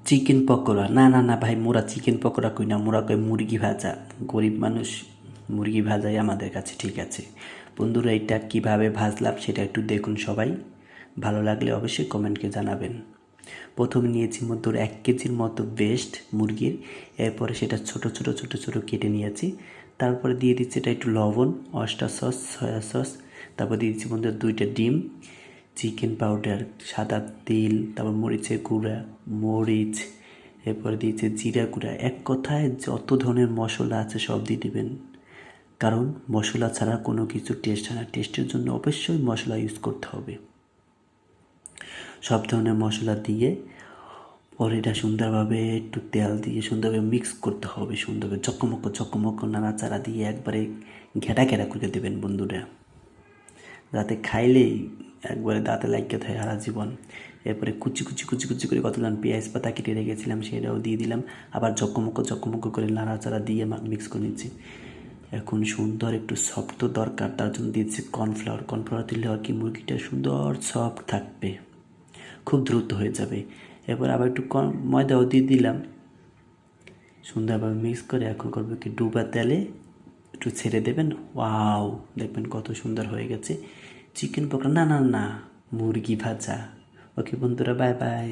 Chicken pakora, না না না ভাই, মোরা চিকেন পকোড়া কই না, মোরা কই মুরগি ভাজা। গরিব মানুষ, মুরগি ভাজাই আমাদের কাছে ঠিক আছে। বন্ধুরা, এটা কিভাবে ভাজলাম সেটা একটু দেখুন সবাই। ভালো লাগলে অবশ্যই কমেন্টকে জানাবেন। প্রথমে নিয়েছি মধ্যে 1 কেজির মতো বেস্ট মুরগির। এরপরে সেটা ছোট ছোট ছোট ছোট কেটে নিয়েছি। তারপরে দিয়ে দিচ্ছি এটা একটু লবণ, অয়েস্টার সস, সয়া সস। তারপর দিয়ে দিচ্ছি বন্ধুরা 2টা ডিম, চিকেন পাউডার, সাদা তেল, তারপর মরিচের গুঁড়া, মরিচ, এরপরে দিয়েছে জিরা গুঁড়া। এক কথায় যত ধরনের মশলা আছে সব দিয়ে দেবেন, কারণ মশলা ছাড়া কোনো কিছু টেস্ট হয় না। টেস্টের জন্য অবশ্যই মশলা ইউজ করতে হবে। সব ধরনের মশলা দিয়ে পরে এটা সুন্দরভাবে একটু তেল দিয়ে সুন্দরভাবে মিক্স করতে হবে, সুন্দরভাবে চকমক নাড়াচাড়া দিয়ে একবারে ঘেটা ঘেটা করে দেবেন বন্ধুরা, যাতে খাইলেই একবারে দাঁতে লাগিয়ে থাকে সারা জীবন। এরপরে কুচি কুচি কুচি কুচি করে কতজন পেঁয়াজ পাতা কেটে রেখেছিলাম সেটাও দিয়ে দিলাম। আবার চকমক করে নাড়াচাড়া দিয়ে মিক্স করে নিচ্ছি। এখন সুন্দর একটু সফট তো দরকার, তার জন্য দিয়েছি কর্নফ্লাওয়ার। কর্নফ্লাওয়ার দিলে হয় কি, মুরগিটা সুন্দর সফট থাকবে, খুব দ্রুত হয়ে যাবে। এরপর আবার একটু ময়দাও দিয়ে দিলাম। সুন্দরভাবে মিক্স করে এখন করবো কি, ডুবা তেলে একটু ছেড়ে দেবেন। ওয়াও, দেখবেন কত সুন্দর হয়ে গেছে চিকেন পকোড়া, না না না, মুরগি ভাজা। ওকে বন্ধুরা, বাই বাই।